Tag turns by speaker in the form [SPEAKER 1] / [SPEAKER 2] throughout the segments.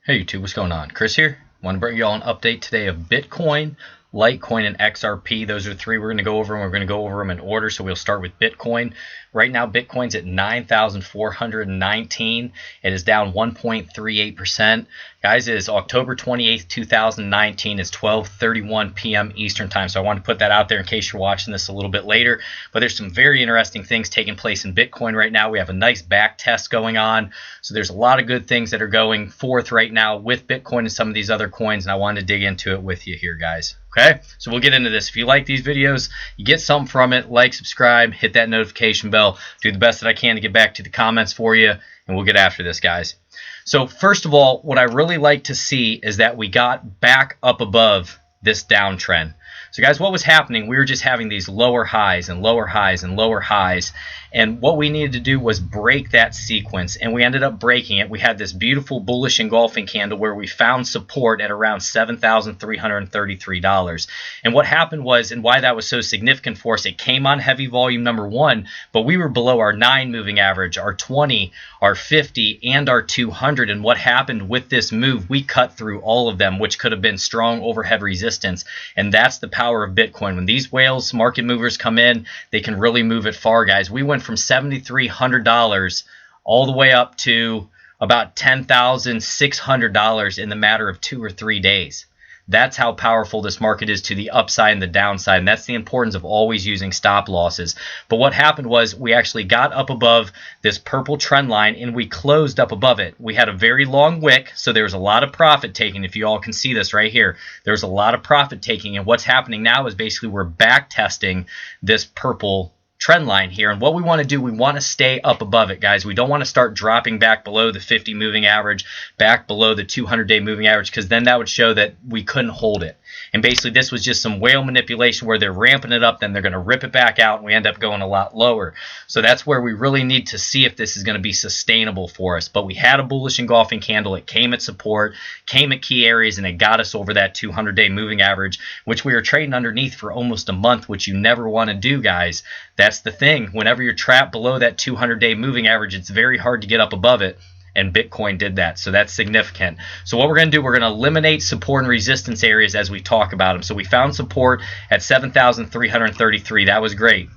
[SPEAKER 1] Hey YouTube, what's going on? Chris here. Want to bring you all an update today of Bitcoin, Litecoin, and XRP. Those are the three we're going to go over, and we're going to go over them in order. So we'll start with Bitcoin. Right now, Bitcoin's at 9,419. It is down 1.38%. Guys, it is October 28th, 2019. It's 12:31 p.m. Eastern Time. So I want to put that out there in case you're watching this a little bit later. But there's some very interesting things taking place in Bitcoin right now. We have a nice back test going on. So there's a lot of good things that are going forth right now with Bitcoin and some of these other coins. And I wanted to dig into it with you here, guys. Okay, so we'll get into this. If you like these videos, you get something from it, like, subscribe, hit that notification bell. Do the best that I can to get back to the comments for you, and we'll get after this, guys. So first of all, what I really like to see is that we got back up above this downtrend. So guys, what was happening? We were just having these lower highs and lower highs and lower highs. And what we needed to do was break that sequence, and we ended up breaking it. We had this beautiful bullish engulfing candle where we found support at around $7,333. And what happened was, and why that was so significant for us, it came on heavy volume number one, but we were below our 9 moving average, our 20, our 50, and our 200. And what happened with this move, we cut through all of them, which could have been strong overhead resistance. And that's the power of Bitcoin. When these whales, market movers, come in, they can really move it far, guys. We went from $7,300 all the way up to about $10,600 in the matter of 2 or 3 days. That's how powerful this market is to the upside and the downside, and that's the importance of always using stop losses. But what happened was we actually got up above this purple trend line, and we closed up above it. We had a very long wick, so there was a lot of profit taking. If you all can see this right here, there's a lot of profit taking, and what's happening now is basically we're back testing this purple trend line here. And what we want to do, we want to stay up above it, guys. We don't want to start dropping back below the 50 moving average, back below the 200-day moving average, because then that would show that we couldn't hold it. And basically this was just some whale manipulation where they're ramping it up, then they're going to rip it back out, and we end up going a lot lower. So that's where we really need to see if this is going to be sustainable for us. But we had a bullish engulfing candle. It came at support, came at key areas, and it got us over that 200-day moving average, which we were trading underneath for almost a month, which you never want to do, guys. That's the thing. Whenever you're trapped below that 200-day moving average, it's very hard to get up above it. And Bitcoin did that, so that's significant. So what we're going to do, we're going to eliminate support and resistance areas as we talk about them. So we found support at 7,333. That was great.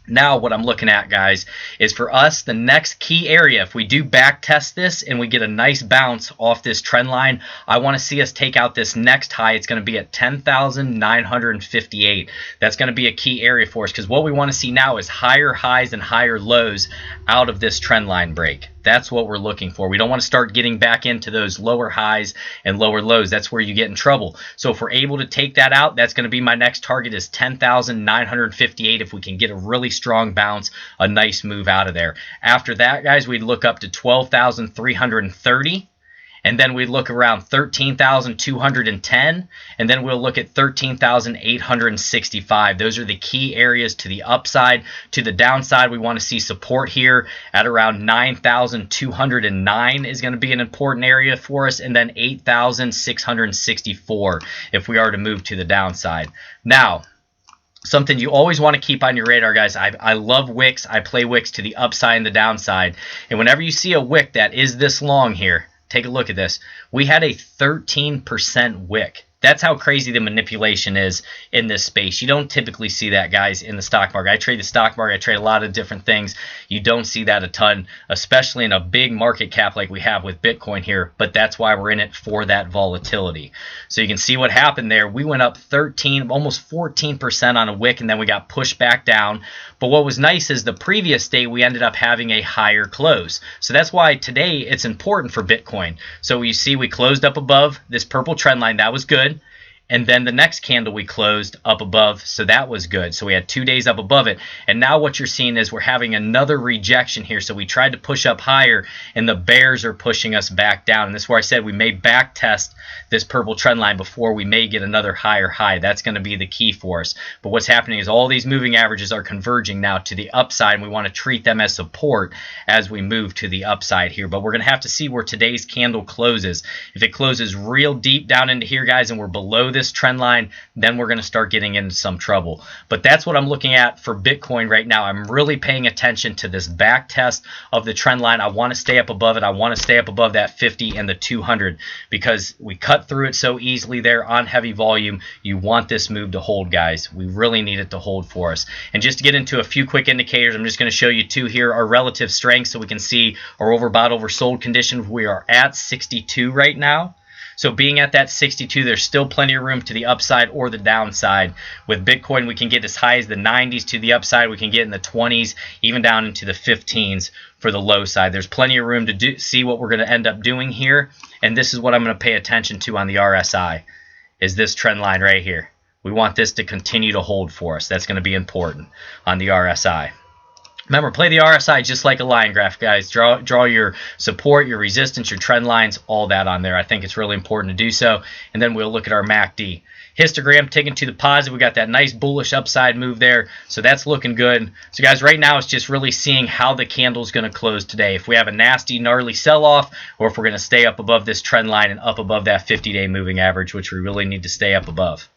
[SPEAKER 1] Now what I'm looking at, guys, is for us the next key area. If we do back test this and we get a nice bounce off this trend line, I want to see us take out this next high. It's going to be at 10,958. That's going to be a key area for us, because what we want to see now is higher highs and higher lows out of this trend line break. That's what we're looking for. We don't want to start getting back into those lower highs and lower lows. That's where you get in trouble. So if we're able to take that out, that's going to be my next target, is 10,958. If we can get a really strong bounce, a nice move out of there. After that, guys, we'd look up to 12,330. And then we look around 13,210, and then we'll look at 13,865. Those are the key areas to the upside. To the downside, we want to see support here at around 9,209 is going to be an important area for us, and then 8,664 if we are to move to the downside. Now, something you always want to keep on your radar, guys. I love wicks. I play wicks to the upside and the downside. And whenever you see a wick that is this long here, take a look at this. We had a 13% wick. That's how crazy the manipulation is in this space. You don't typically see that, guys, in the stock market. I trade the stock market. I trade a lot of different things. You don't see that a ton, especially in a big market cap like we have with Bitcoin here. But that's why we're in it, for that volatility. So you can see what happened there. We went up 13, almost 14% on a wick, and then we got pushed back down. But what was nice is the previous day we ended up having a higher close. So that's why today it's important for Bitcoin. So you see we closed up above this purple trend line. That was good. And then the next candle we closed up above, so that was good. So we had 2 days up above it. And now what you're seeing is we're having another rejection here. So we tried to push up higher, and the bears are pushing us back down. And this is where I said we may back test this purple trend line before we may get another higher high. That's going to be the key for us. But what's happening is all these moving averages are converging now to the upside, and we want to treat them as support as we move to the upside here. But we're going to have to see where today's candle closes. If it closes real deep down into here, guys, and we're below this this trend line, then we're going to start getting into some trouble. But that's what I'm looking at for Bitcoin right now. I'm really paying attention to this back test of the trend line. I want to stay up above it. I want to stay up above that 50 and the 200 because we cut through it so easily there on heavy volume. You want this move to hold, guys. We really need it to hold for us. And just to get into a few quick indicators, I'm just going to show you two here, our relative strength, so we can see our overbought, oversold condition. We are at 62 right now. So being at that 62, there's still plenty of room to the upside or the downside. With Bitcoin, we can get as high as the 90s to the upside. We can get in the 20s, even down into the 15s for the low side. There's plenty of room to see what we're going to end up doing here. And this is what I'm going to pay attention to on the RSI, is this trend line right here. We want this to continue to hold for us. That's going to be important on the RSI. Remember, play the RSI just like a line graph, guys. Draw your support, your resistance, your trend lines, all that on there. I think it's really important to do so. And then we'll look at our MACD. Histogram taken to the positive. We got that nice bullish upside move there. So that's looking good. So, guys, right now it's just really seeing how the candle is going to close today. If we have a nasty, gnarly sell-off, or if we're going to stay up above this trend line and up above that 50-day moving average, which we really need to stay up above.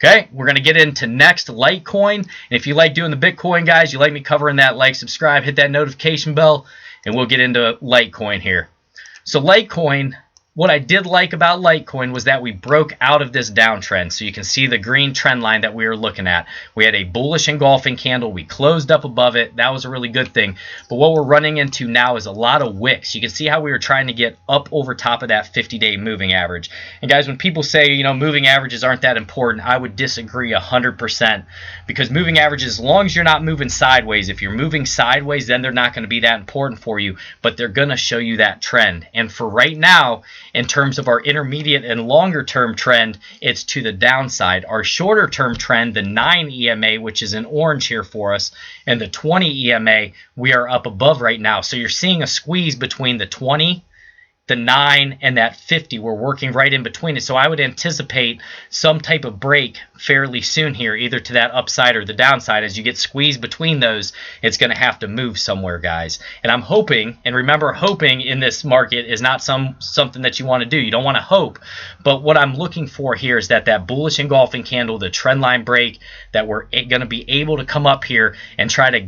[SPEAKER 1] Okay, we're going to get into next, Litecoin. And if you like doing the Bitcoin, guys, you like me covering that, like, subscribe, hit that notification bell, and we'll get into Litecoin here. So Litecoin, what I did like about Litecoin was that we broke out of this downtrend. So you can see the green trend line that we were looking at. We had a bullish engulfing candle. We closed up above it. That was a really good thing. But what we're running into now is a lot of wicks. You can see how we were trying to get up over top of that 50-day moving average. And guys, when people say, you know, moving averages aren't that important, I would disagree 100%. Because moving averages, as long as you're not moving sideways, if you're moving sideways, then they're not going to be that important for you. But they're going to show you that trend. And for right now, in terms of our intermediate and longer term trend, it's to the downside. Our shorter term trend, the 9 EMA, which is in orange here for us, and the 20 EMA, we are up above right now. So you're seeing a squeeze between the 20, the 9, and that 50. We're working right in between it. So I would anticipate some type of break fairly soon here, either to that upside or the downside. As you get squeezed between those, it's going to have to move somewhere, guys. And I'm hoping, and remember, hoping in this market is not something that you want to do. You don't want to hope. But what I'm looking for here is that bullish engulfing candle, the trend line break, that we're going to be able to come up here and try to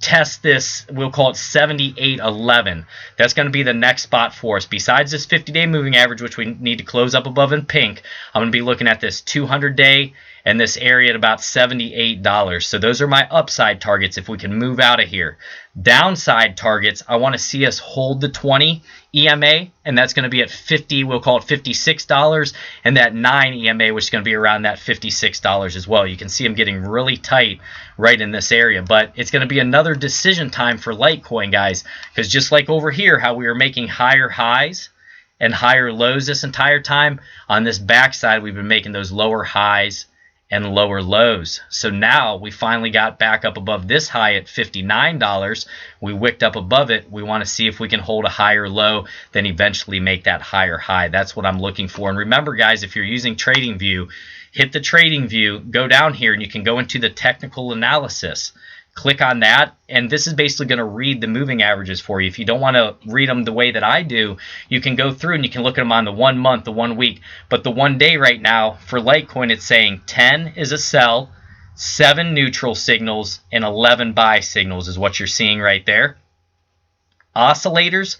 [SPEAKER 1] test this. We'll call it 78.11. That's going to be the next spot for us. Besides this 50-day moving average, which we need to close up above in pink, I'm going to be looking at this 200-day and this area at about $78. So those are my upside targets if we can move out of here. Downside targets, I want to see us hold the 20 EMA, and that's going to be at 50, we'll call it $56, and that 9 EMA, which is going to be around that $56 as well. You can see them getting really tight right in this area, but it's going to be another decision time for Litecoin, guys, because just like over here, how we were making higher highs and higher lows this entire time, on this backside, we've been making those lower highs and lower lows. So now we finally got back up above this high at $59. We wicked up above it. We want to see if we can hold a higher low, then eventually make that higher high. That's what I'm looking for. And remember, guys, if you're using TradingView, hit the TradingView, go down here, and you can go into the technical analysis. Click on that, and this is basically going to read the moving averages for you. If you don't want to read them the way that I do, you can go through and you can look at them on the 1 month, the 1 week. But the 1 day right now for Litecoin, it's saying 10 is a sell, 7 neutral signals, and 11 buy signals is what you're seeing right there. Oscillators,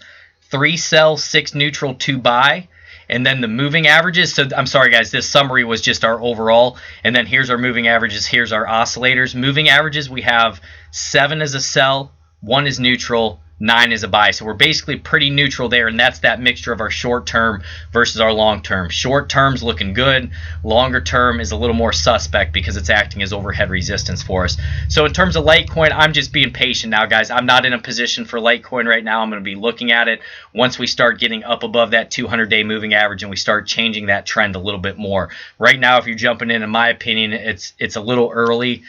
[SPEAKER 1] 3 sell, 6 neutral, 2 buy. And then the moving averages, so I'm sorry guys, this summary was just our overall, and then here's our moving averages, here's our oscillators. Moving averages, we have 7 is a sell, 1 is neutral, 9 is a buy. So we're basically pretty neutral there, and that's that mixture of our short term versus our long term. Short term's looking good, longer term is a little more suspect because it's acting as overhead resistance for us. So in terms of Litecoin, I'm just being patient now, guys. I'm not in a position for Litecoin right now. I'm going to be looking at it once we start getting up above that 200-day moving average and we start changing that trend a little bit more. Right now, if you're jumping in my opinion, it's a little early.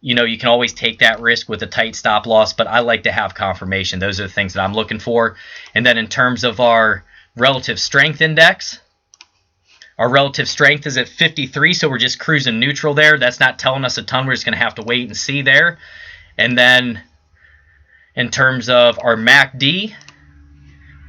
[SPEAKER 1] You know, you can always take that risk with a tight stop loss, but I like to have confirmation. Those are the things that I'm looking for. And then in terms of our relative strength index, our relative strength is at 53, so we're just cruising neutral there. That's not telling us a ton. We're just going to have to wait and see there. And then in terms of our MACD,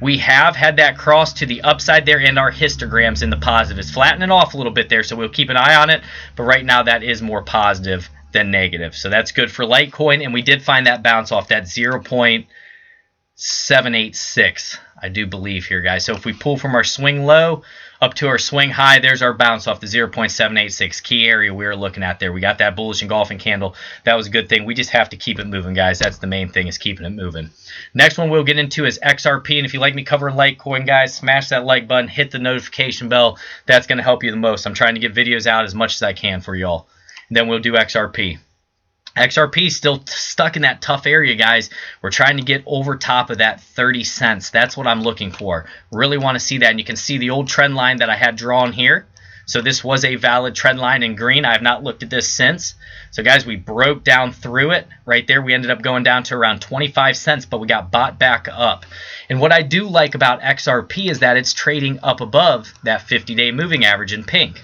[SPEAKER 1] We have had that cross to the upside there, and our histograms in the positive. It's flattening off a little bit there, so we'll keep an eye on it. But right now, that is more positive than negative. So that's good for Litecoin, and we did find that bounce off that 0.786, I do believe here, guys. So if we pull from our swing low up to our swing high, there's our bounce off the 0.786 key area we were looking at there. We got that bullish engulfing candle. That was a good thing. We just have to keep it moving, guys. That's the main thing, is keeping it moving. Next one we'll get into is XRP. And if you like me covering Litecoin, guys, smash that like button, hit the notification bell. That's going to help you the most. I'm trying to get videos out as much as I can for y'all. And then we'll do XRP. XRP is still stuck in that tough area, guys. We're trying to get over top of that 30 cents. That's what I'm looking for. Really want to see that. And you can see the old trend line that I had drawn here. So this was a valid trend line in green. I have not looked at this since. So, guys, we broke down through it. Right there, we ended up going down to around 25 cents, but we got bought back up. And what I do like about XRP is that it's trading up above that 50-day moving average in pink.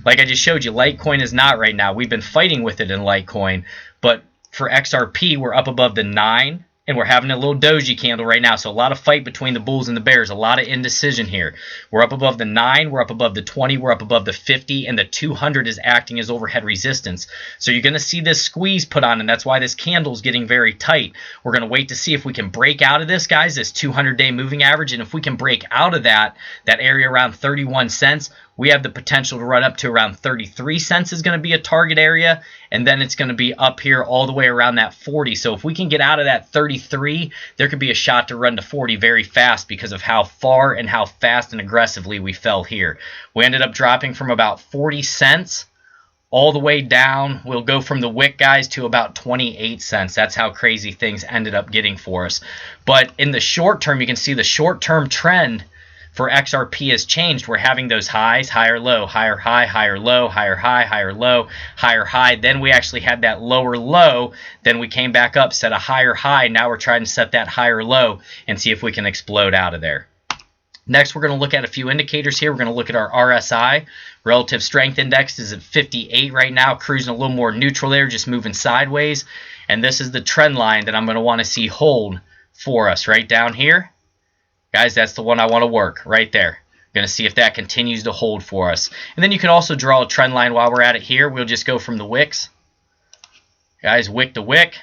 [SPEAKER 1] Like I just showed you, Litecoin is not right now. We've been fighting with it in Litecoin. But for XRP, we're up above the 9, and we're having a little doji candle right now. So a lot of fight between the bulls and the bears, a lot of indecision here. We're up above the 9, we're up above the 20, we're up above the 50, and the 200 is acting as overhead resistance. So you're going to see this squeeze put on, and that's why this candle is getting very tight. We're going to wait to see if we can break out of this, guys, this 200-day moving average. And if we can break out of that area around 31 cents, we have the potential to run up to around 33 cents is going to be a target area, and then it's going to be up here all the way around that 40. So if we can get out of that 33, there could be a shot to run to 40 very fast because of how far and how fast and aggressively we fell here. We ended up dropping from about 40 cents all the way down. We'll go from the wick, guys, to about 28 cents. That's how crazy things ended up getting for us. But in the short term, you can see the short-term trend for XRP has changed. We're having those highs, higher low, higher high, higher low, higher high, higher low, higher high. Then we actually had that lower low. Then we came back up, set a higher high. Now we're trying to set that higher low and see if we can explode out of there. Next, we're going to look at a few indicators here. We're going to look at our RSI. Relative Strength Index is at 58 right now, cruising a little more neutral there, just moving sideways. And this is the trend line that I'm going to want to see hold for us right down here. Guys, that's the one I want to work right there. Going to see if that continues to hold for us. And then you can also draw a trend line while we're at it here. We'll just go from the wicks. Guys, wick to wick.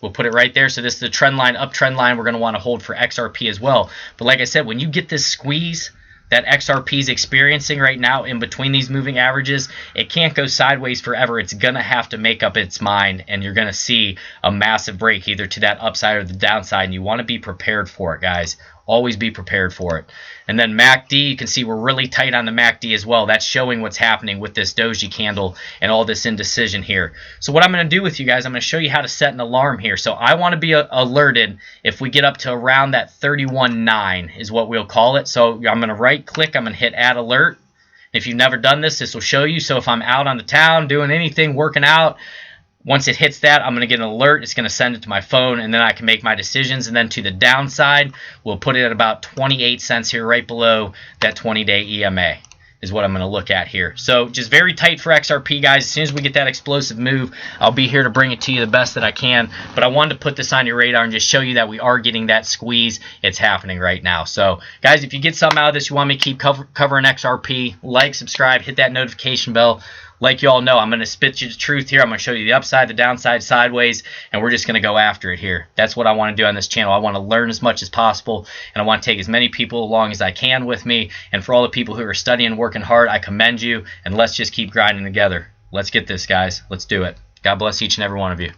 [SPEAKER 1] We'll put it right there. So this is the trend line, uptrend line we're going to want to hold for XRP as well. But like I said, when you get this squeeze that XRP is experiencing right now in between these moving averages, it can't go sideways forever. It's going to have to make up its mind, and you're going to see a massive break either to that upside or the downside, and you want to be prepared for it, guys. Always be prepared for it. And then MACD, you can see we're really tight on the MACD as well. That's showing what's happening with this doji candle and all this indecision here. So what I'm going to do with you guys, I'm going to show you how to set an alarm here. So I want to be alerted if we get up to around that 31.9 is what we'll call it. So I'm going to right click, I'm going to hit add alert. If you've never done this, this will show you. So if I'm out on the town doing anything, working out, once it hits that, I'm going to get an alert. It's going to send it to my phone, and then I can make my decisions. And then to the downside, we'll put it at about 28 cents here, right below that 20-day EMA is what I'm going to look at here. So just very tight for XRP, guys. As soon as we get that explosive move, I'll be here to bring it to you the best that I can. But I wanted to put this on your radar and just show you that we are getting that squeeze. It's happening right now. So, guys, if you get something out of this, you want me to keep covering XRP, like, subscribe, hit that notification bell. Like you all know, I'm going to spit you the truth here. I'm going to show you the upside, the downside, sideways, and we're just going to go after it here. That's what I want to do on this channel. I want to learn as much as possible, and I want to take as many people along as I can with me. And for all the people who are studying and working hard, I commend you, and let's just keep grinding together. Let's get this, guys. Let's do it. God bless each and every one of you.